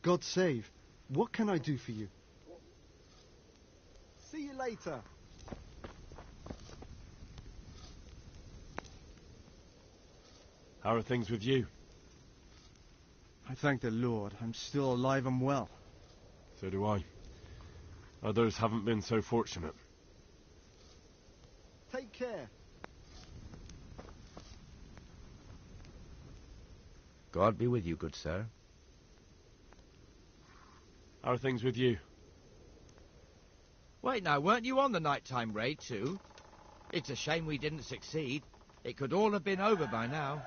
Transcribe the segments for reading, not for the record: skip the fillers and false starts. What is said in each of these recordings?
God save. What can I do for you? See you later. How are things with you? I thank the Lord. I'm still alive and well. So do I. Others haven't been so fortunate. Take care. God be with you, good sir. How are things with you? Wait now, weren't you on the nighttime raid too? It's a shame we didn't succeed. It could all have been over by now.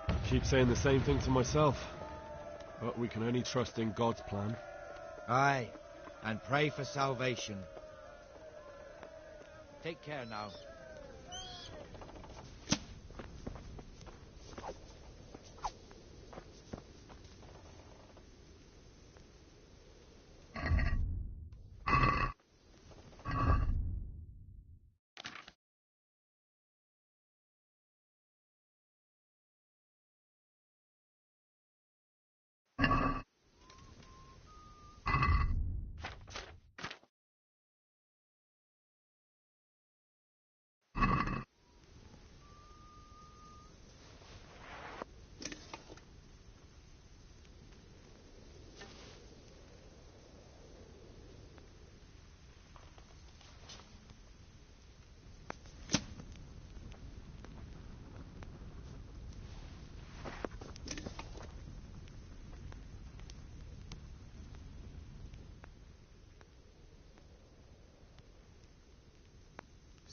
I keep saying the same thing to myself. But we can only trust in God's plan. Aye, and pray for salvation. Take care now.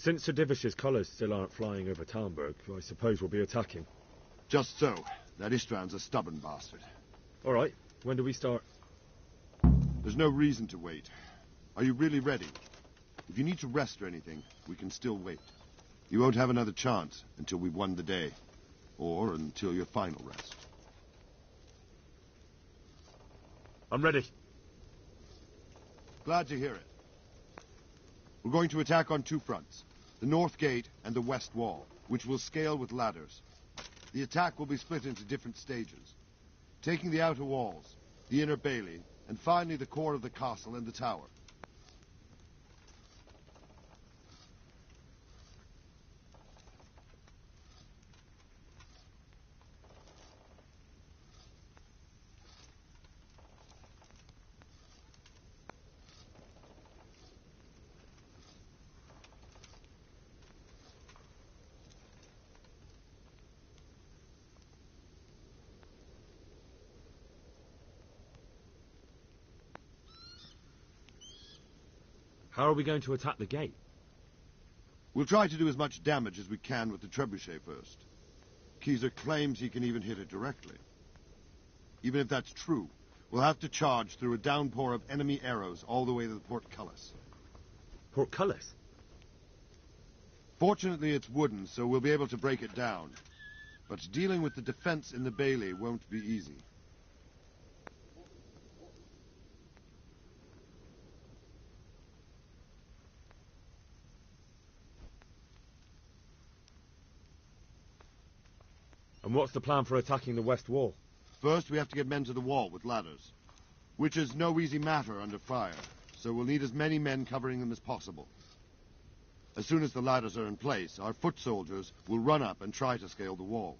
Since Sir Divish's colours still aren't flying over Talmberg, I suppose we'll be attacking. Just so. That Istvan's a stubborn bastard. All right. When do we start? There's no reason to wait. Are you really ready? If you need to rest or anything, we can still wait. You won't have another chance until we've won the day. Or until your final rest. I'm ready. Glad to hear it. We're going to attack on two fronts. The north gate and the west wall, which will scale with ladders. The attack will be split into different stages. Taking the outer walls, the inner bailey, and finally the core of the castle and the tower. How are we going to attack the gate? We'll try to do as much damage as we can with the trebuchet first. Keyser claims he can even hit it directly. Even if that's true, we'll have to charge through a downpour of enemy arrows all the way to the portcullis. Portcullis? Fortunately, it's wooden, so we'll be able to break it down. But dealing with the defense in the bailey won't be easy. And what's the plan for attacking the west wall? First, we have to get men to the wall with ladders, which is no easy matter under fire, so we'll need as many men covering them as possible. As soon as the ladders are in place, our foot soldiers will run up and try to scale the wall.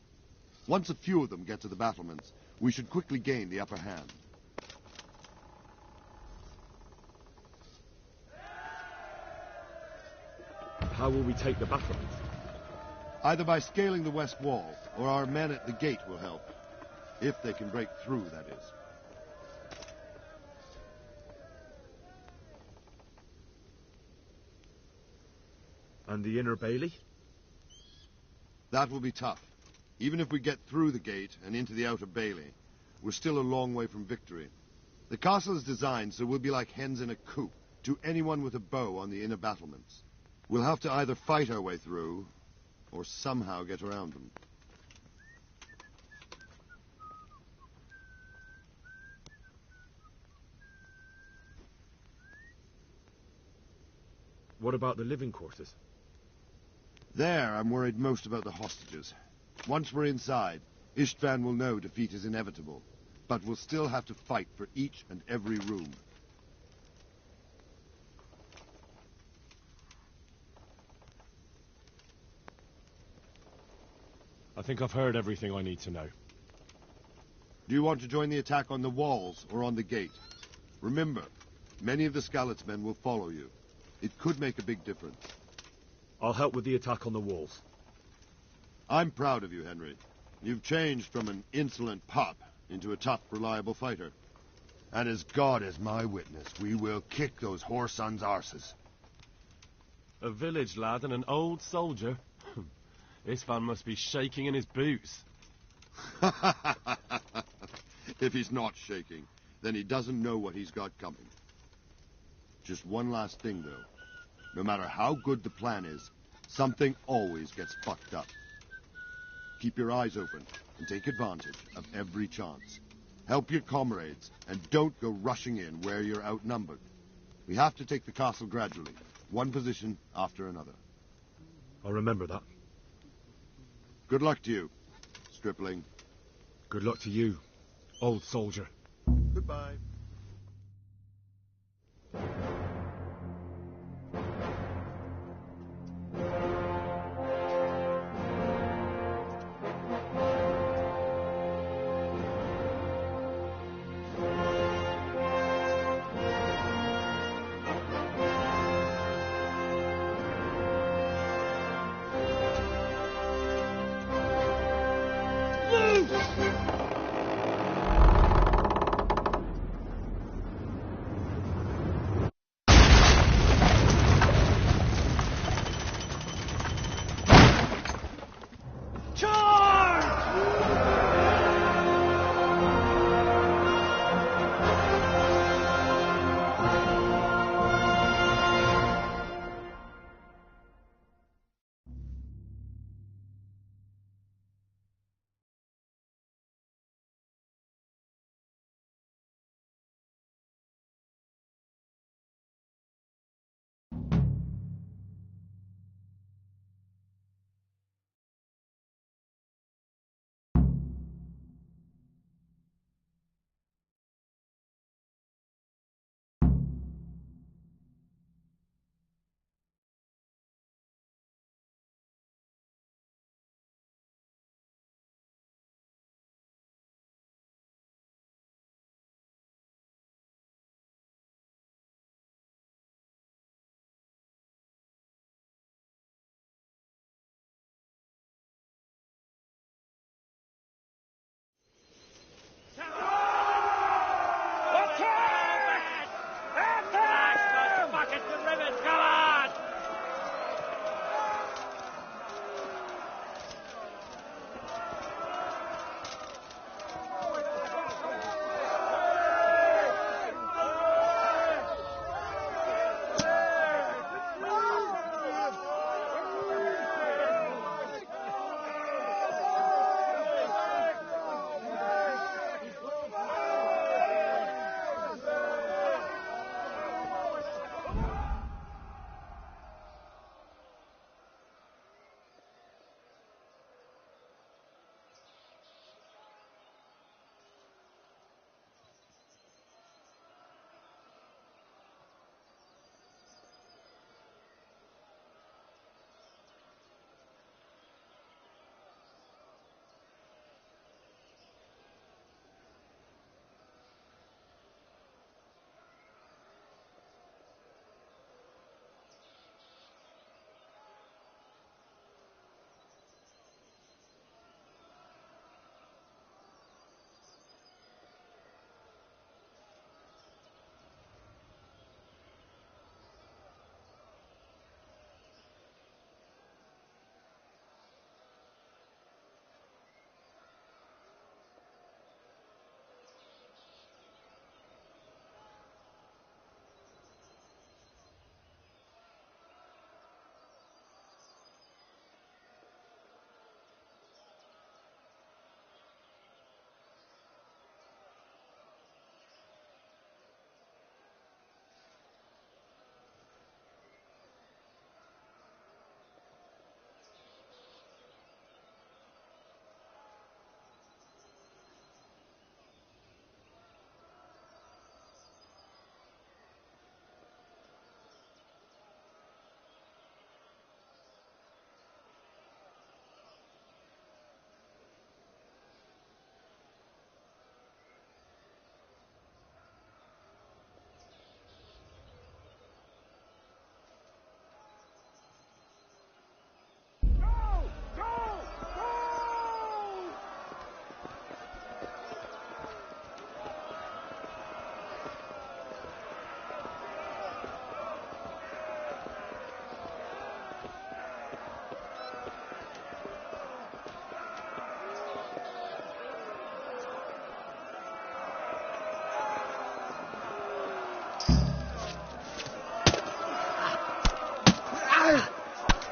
Once a few of them get to the battlements, we should quickly gain the upper hand. How will we take the battlements? Either by scaling the west wall, or our men at the gate will help. If they can break through, that is. And the inner bailey? That will be tough. Even if we get through the gate and into the outer bailey, we're still a long way from victory. The castle is designed so we'll be like hens in a coop to anyone with a bow on the inner battlements. We'll have to either fight our way through, or somehow get around them. What about the living quarters? There, I'm worried most about the hostages. Once we're inside, Istvan will know defeat is inevitable. but we'll still have to fight for each and every room. I think I've heard everything I need to know. Do you want to join the attack on the walls or on the gate? Remember, many of the Skalitz men will follow you. It could make a big difference. I'll help with the attack on the walls. I'm proud of you, Henry. You've changed from an insolent pup into a tough, reliable fighter. And as God is my witness, we will kick those whore sons' arses. A village lad and an old soldier? This man must be shaking in his boots. If he's not shaking, then he doesn't know what he's got coming. Just one last thing, though. No matter how good the plan is, something always gets fucked up. Keep your eyes open and take advantage of every chance. Help your comrades and don't go rushing in where you're outnumbered. We have to take the castle gradually, one position after another. I'll remember that. Good luck to you, stripling. Good luck to you, old soldier. Goodbye.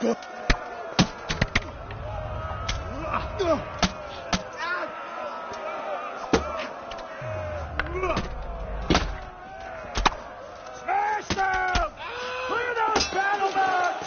Smash them! Clear those battlements!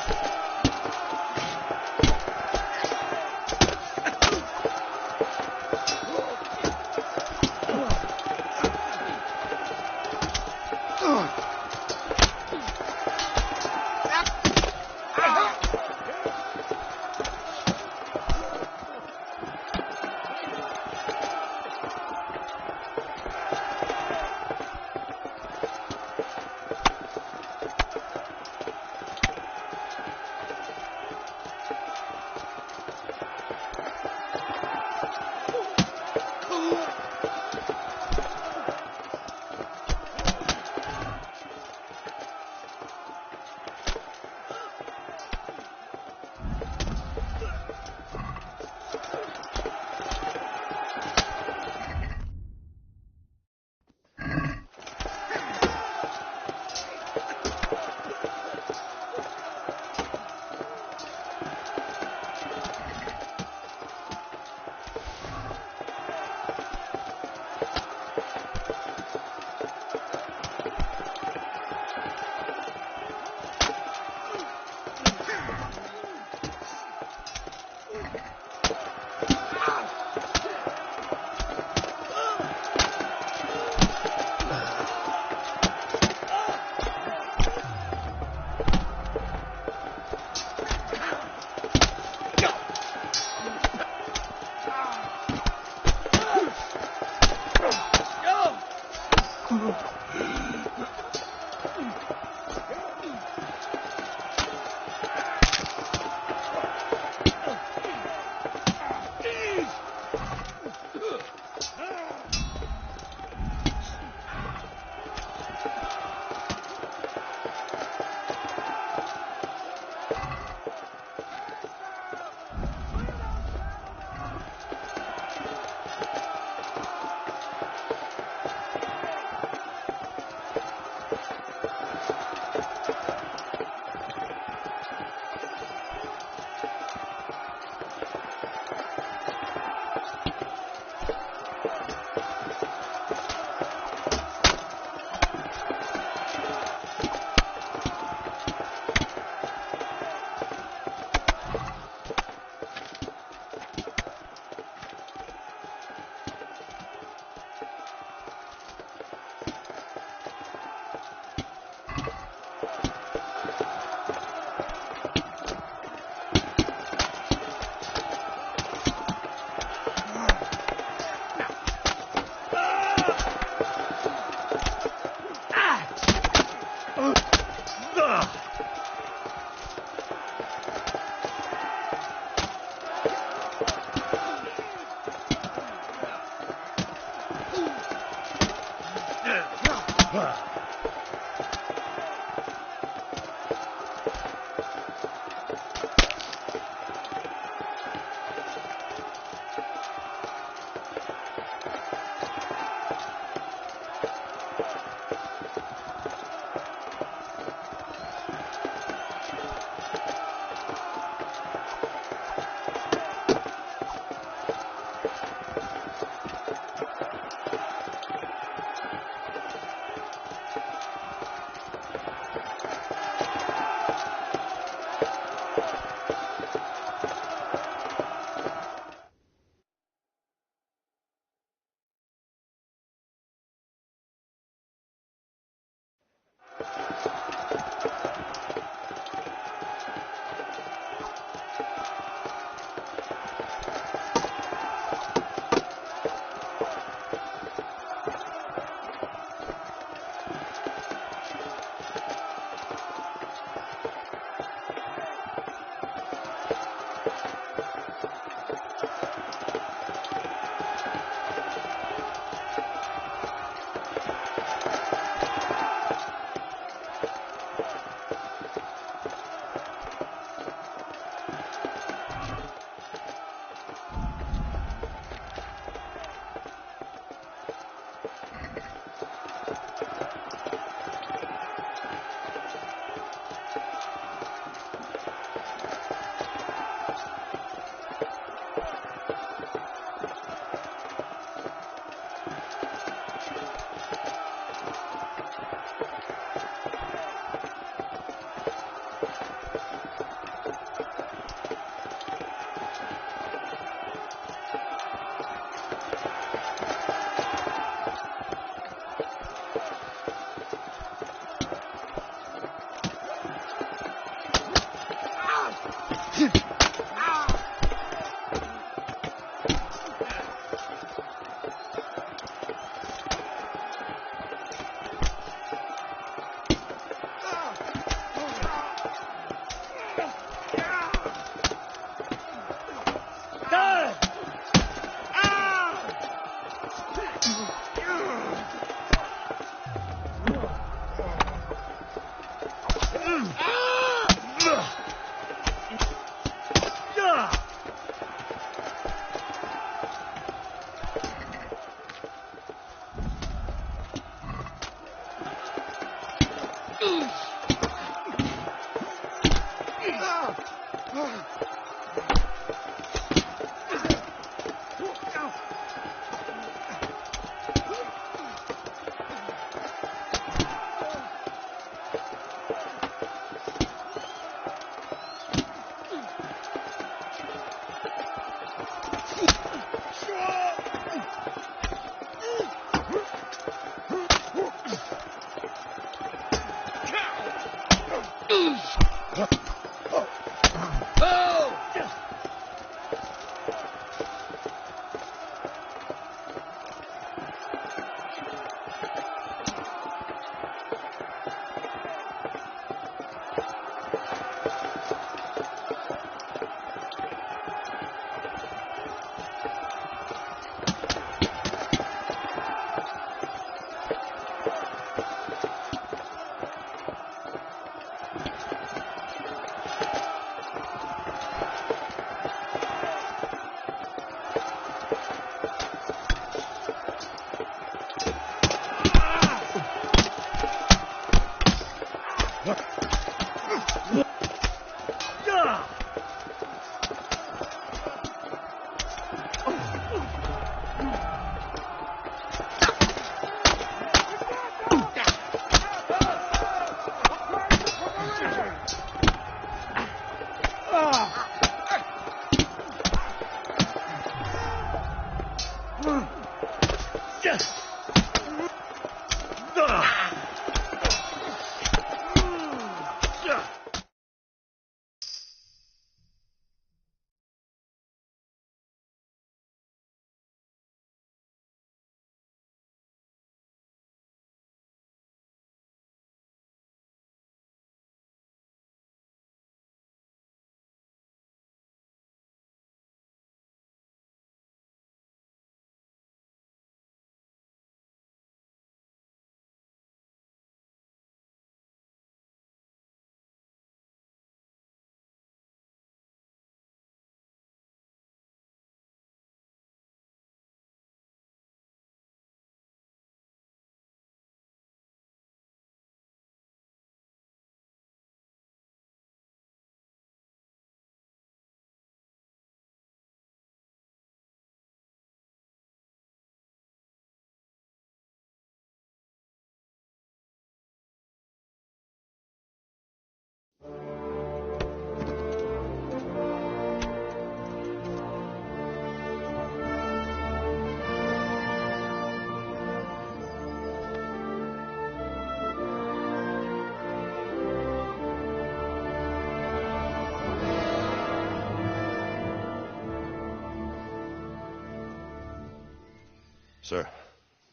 Sir,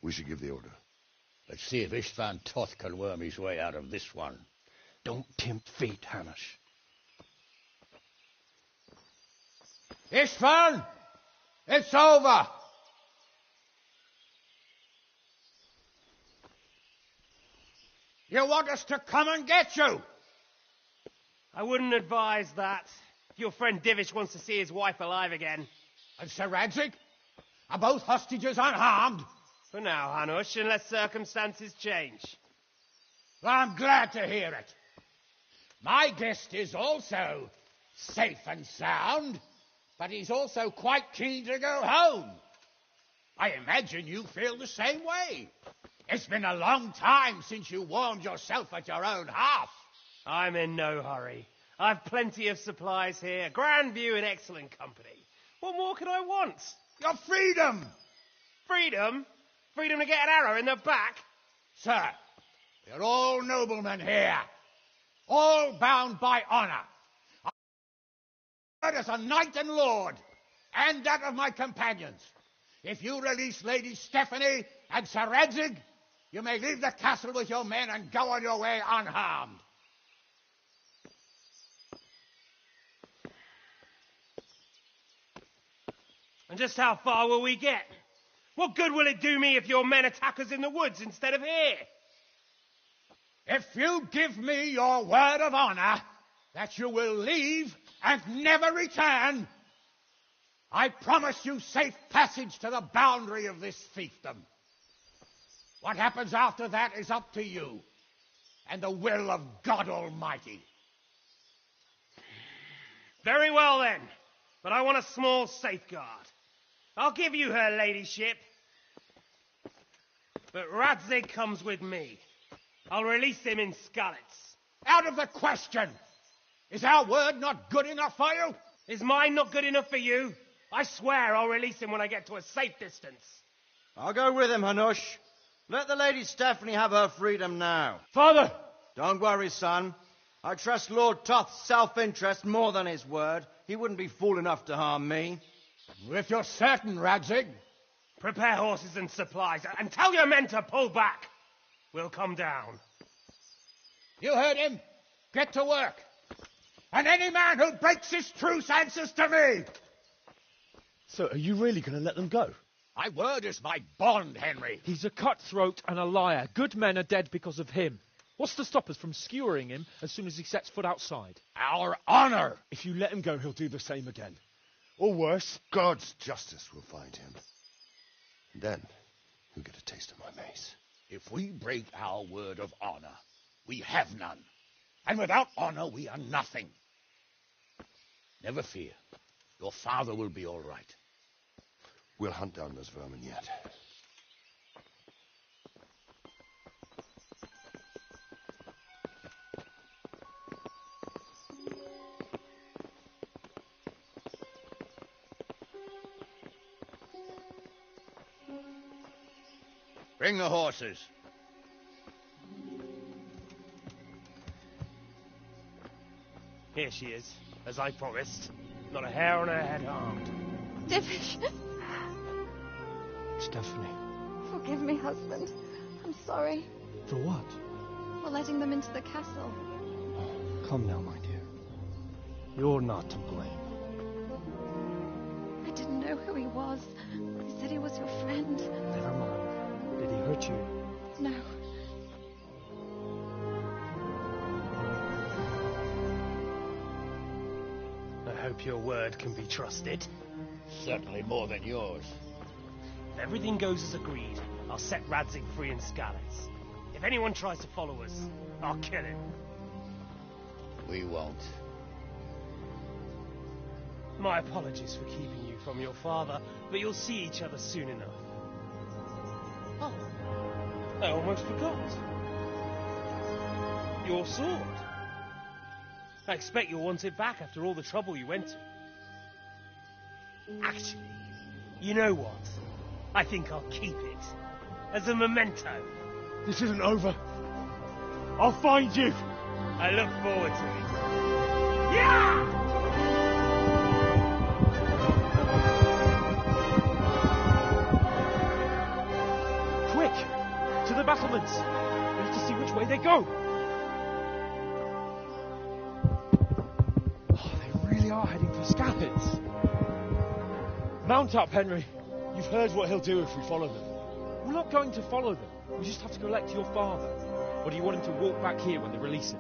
we should give the order. Let's see if Istvan Toth can worm his way out of this one. Don't tempt fate, Hamish. Istvan! It's over! You want us to come and get you? I wouldn't advise that. Your friend Divish wants to see his wife alive again. And Sir Radzig? Are both hostages unharmed? For now, Hanush, unless circumstances change. I'm glad to hear it. My guest is also safe and sound, but he's also quite keen to go home. I imagine you feel the same way. It's been a long time since you warmed yourself at your own hearth. I'm in no hurry. I've plenty of supplies here, grand view and excellent company. What more could I want? Your freedom! Freedom? Freedom to get an arrow in the back? Sir, we're all noblemen here, all bound by honor. I as a knight and lord, and that of my companions. If you release Lady Stephanie and Sir Radzig, you may leave the castle with your men and go on your way unharmed. And just how far will we get? What good will it do me if your men attack us in the woods instead of here? If you give me your word of honor that you will leave and never return, I promise you safe passage to the boundary of this fiefdom. What happens after that is up to you and the will of God Almighty. Very well then, but I want a small safeguard. I'll give you her ladyship, but Radzig comes with me. I'll release him in Skalitz. Out of the question! Is our word not good enough for you? Is mine not good enough for you? I swear I'll release him when I get to a safe distance. I'll go with him, Hanush. Let the Lady Stephanie have her freedom now. Father! Don't worry, son. I trust Lord Toth's self-interest more than his word. He wouldn't be fool enough to harm me. If you're certain, Radzig. Prepare horses and supplies, and tell your men to pull back. We'll come down. You heard him. Get to work. And any man who breaks his truce answers to me. So are you really going to let them go? My word is my bond, Henry. He's a cutthroat and a liar. Good men are dead because of him. What's to stop us from skewering him as soon as he sets foot outside? Our honor. If you let him go, he'll do the same again. Or worse. God's justice will find him. And then he'll get a taste of my mace. If we break our word of honor, we have none. And without honor, we are nothing. Never fear. Your father will be all right. We'll hunt down those vermin yet. Bring the horses. Here she is, as I promised. Not a hair on her head harmed. Divish. Stephanie. Forgive me, husband. I'm sorry. For what? For letting them into the castle. Oh, come now, my dear. You're not to blame. I didn't know who he was. They said he was your friend. Never mind. Did he hurt you? No. I hope your word can be trusted. Certainly more than yours. If everything goes as agreed, I'll set Radzig free in Skalitz. If anyone tries to follow us, I'll kill him. We won't. My apologies for keeping you from your father, but you'll see each other soon enough. Oh, I almost forgot. Your sword. I expect you'll want it back after all the trouble you went to. Actually, you know what? I think I'll keep it. As a memento. This isn't over. I'll find you. I look forward to it. Yeah! Quick! To the battlements! We have to see which way they go! Oh, they really are heading for Skalitz. Mount up, Henry. You've heard what he'll do if we follow them. We're not going to follow them. We just have to collect your father. Or do you want him to walk back here when they release him?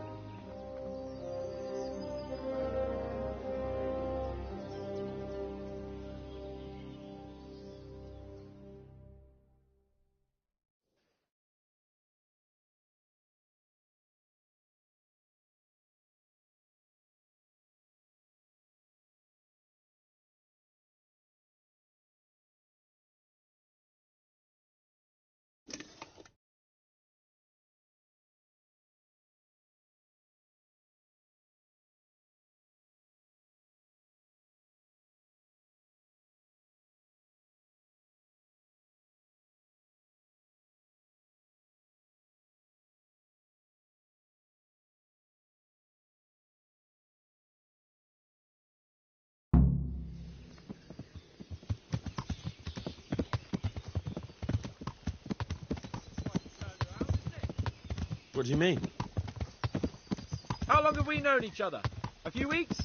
What do you mean? How long have we known each other? A few weeks?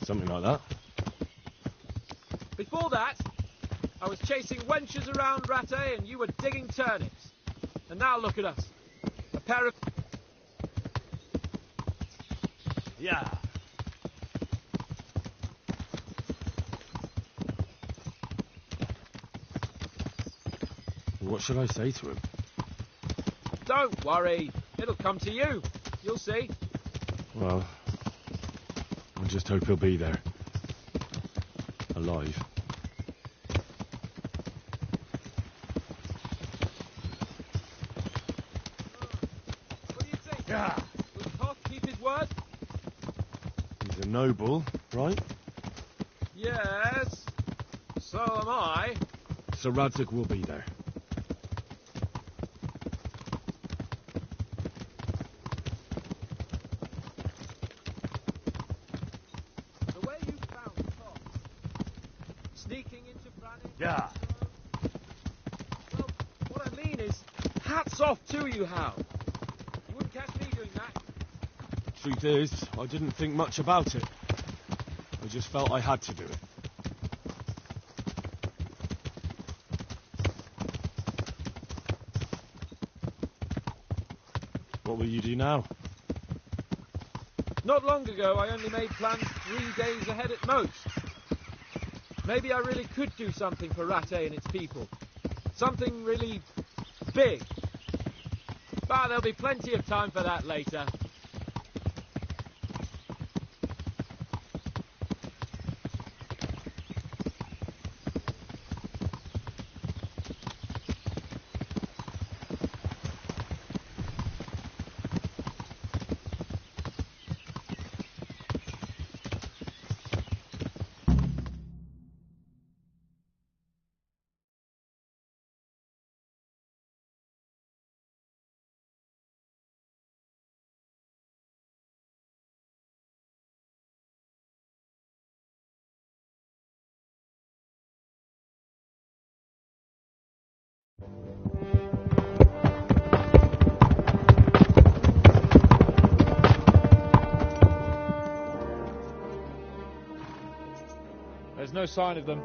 Something like that. Before that, I was chasing wenches around Rattay and you were digging turnips. And now look at us. A pair of Yeah. What should I say to him? Don't worry. It'll come to you. You'll see. Well, I just hope he'll be there. Alive. What do you think? Yeah. Will Toth keep his word? He's a noble, right? Yes. So am I. So Radzig will be there. The way you found Toth. Sneaking into Brannick. Yeah. Well, what I mean is, hats off to you, Hal. You wouldn't catch me doing that. Truth is, I didn't think much about it. I just felt I had to do it. What will you do now? Not long ago, I only made plans 3 days ahead at most. Maybe I really could do something for Rattay and its people. Something really big. But there'll be plenty of time for that later. There's no sign of them.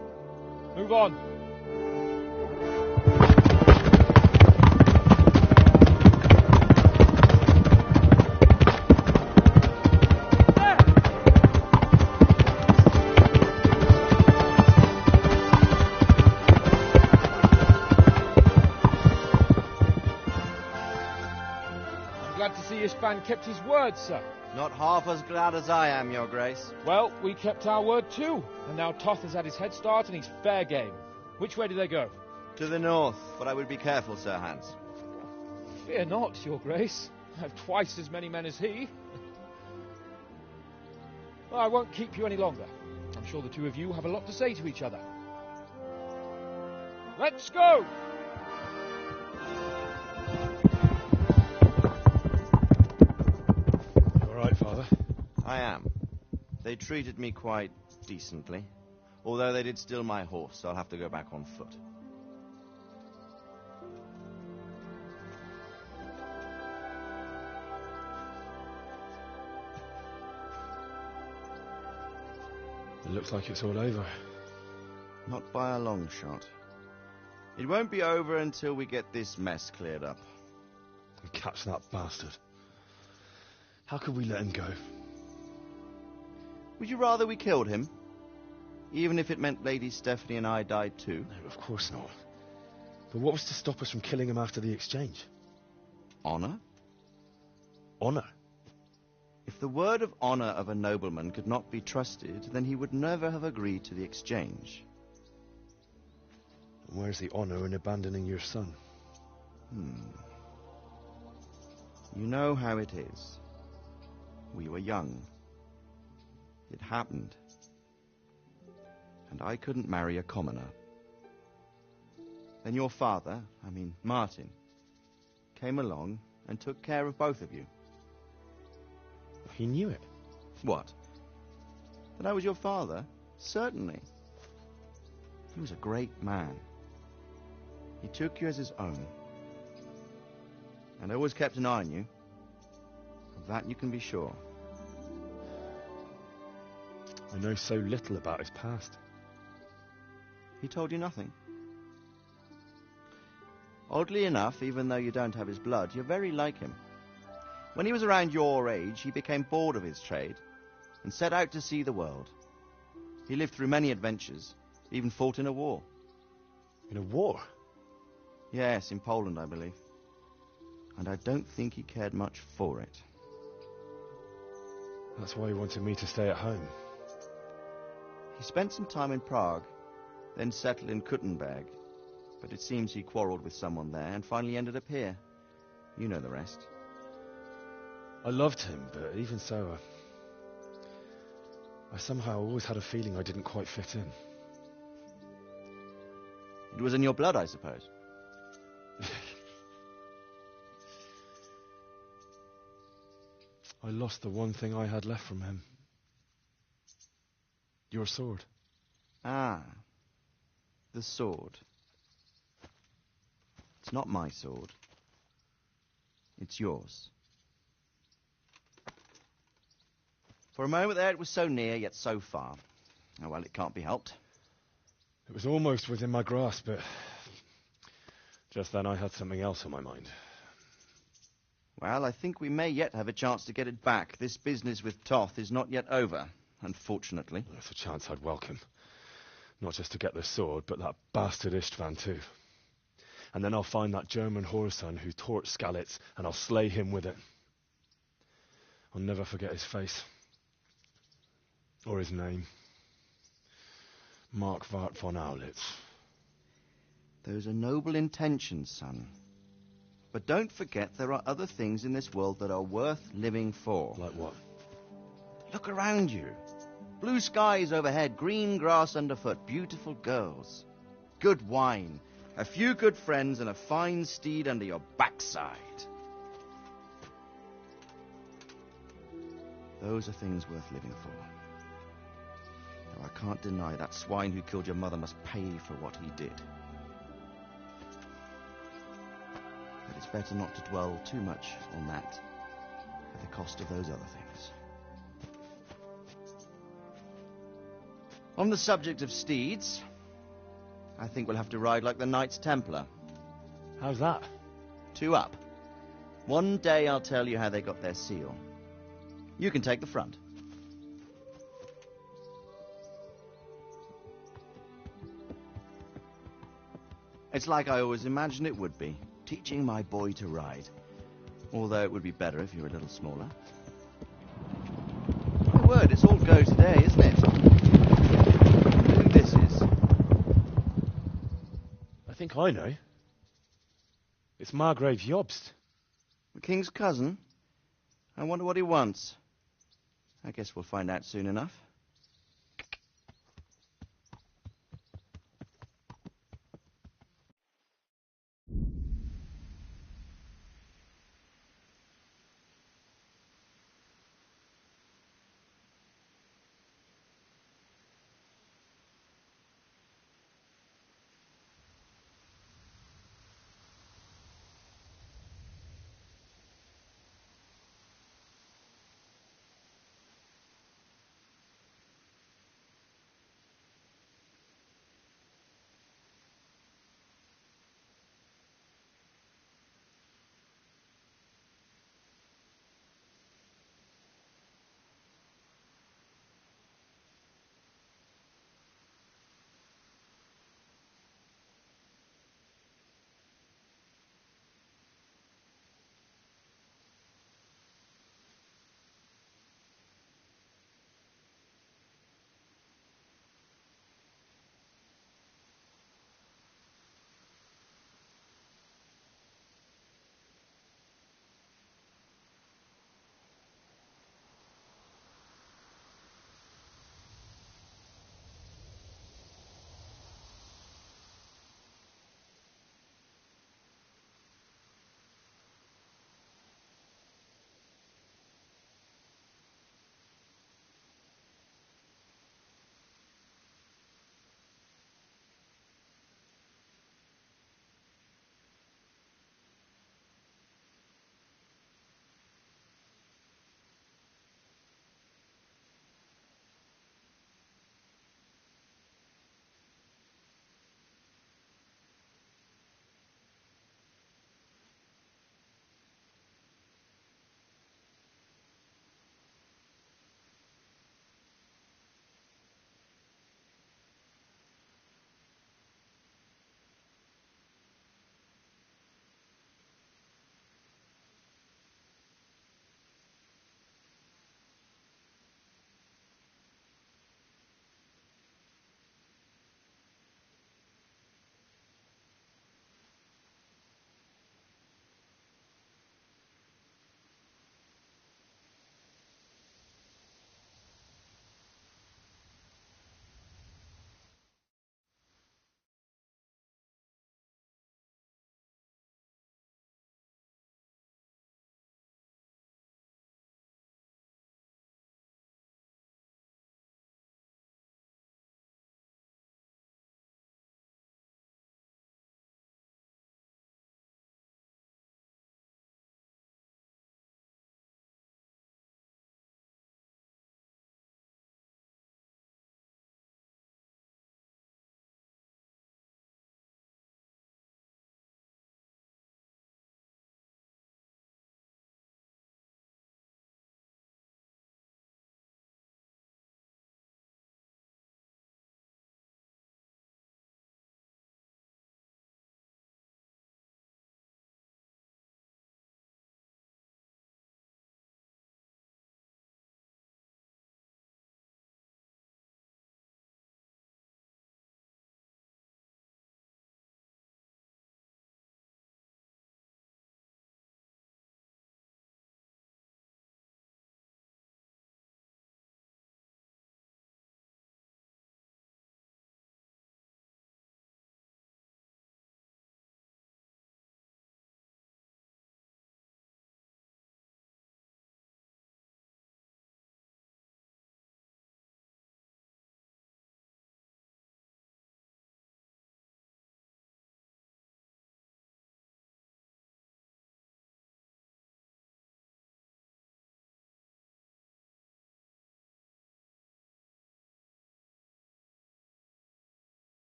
Move on. I'm glad to see your span kept his word, sir. Not half as glad as I am, Your Grace. Well, we kept our word too. And now Toth has had his head start and he's fair game. Which way do they go? To the north, but I would be careful, Sir Hans. Fear not, Your Grace. I have twice as many men as he. Well, I won't keep you any longer. I'm sure the two of you have a lot to say to each other. Let's go! All right, Father? I am. They treated me quite decently. Although they did steal my horse, so I'll have to go back on foot. It looks like it's all over. Not by a long shot. It won't be over until we get this mess cleared up. And catch that bastard. How could we let him go? Would you rather we killed him? Even if it meant Lady Stephanie and I died too? No, of course not. But what was to stop us from killing him after the exchange? Honor? Honor? If the word of honor of a nobleman could not be trusted, then he would never have agreed to the exchange. And where's the honor in abandoning your son? You know how it is. We were young. It happened. And I couldn't marry a commoner. Then your father, Martin, came along and took care of both of you. He knew it. What? That I was your father? Certainly. He was a great man. He took you as his own. And always kept an eye on you. Of that you can be sure. I know so little about his past. He told you nothing? Oddly enough, even though you don't have his blood, you're very like him. When he was around your age, he became bored of his trade and set out to see the world. He lived through many adventures, even fought in a war. In a war? Yes, in Poland, I believe. And I don't think he cared much for it. That's why he wanted me to stay at home. He spent some time in Prague, then settled in Kuttenberg. But it seems he quarreled with someone there and finally ended up here. You know the rest. I loved him, but even so, I somehow always had a feeling I didn't quite fit in. It was in your blood, I suppose. I lost the one thing I had left from him. Your sword. Ah, the sword. It's not my sword. It's yours. For a moment there it was so near, yet so far. Oh well, it can't be helped. It was almost within my grasp, but just then I had something else on my mind. Well, I think we may yet have a chance to get it back. This business with Toth is not yet over, unfortunately. That's a chance I'd welcome. Not just to get the sword, but that bastard Istvan too. And then I'll find that German whoreson who torched Skalitz, and I'll slay him with it. I'll never forget his face. Or his name. Mark Vart von Aulitz. Those are noble intentions, son. But don't forget there are other things in this world that are worth living for. Like what? Look around you. Blue skies overhead, green grass underfoot, beautiful girls. Good wine, a few good friends, and a fine steed under your backside. Those are things worth living for. Though I can't deny that swine who killed your mother must pay for what he did. But it's better not to dwell too much on that at the cost of those other things. On the subject of steeds, I think we'll have to ride like the Knights Templar. How's that? 2 up. One day I'll tell you how they got their seal. You can take the front. It's like I always imagined it would be, teaching my boy to ride. Although it would be better if you were a little smaller. My word, it's all go today, isn't it? Who this is? I think I know. It's Margrave Jobst. The king's cousin? I wonder what he wants. I guess we'll find out soon enough.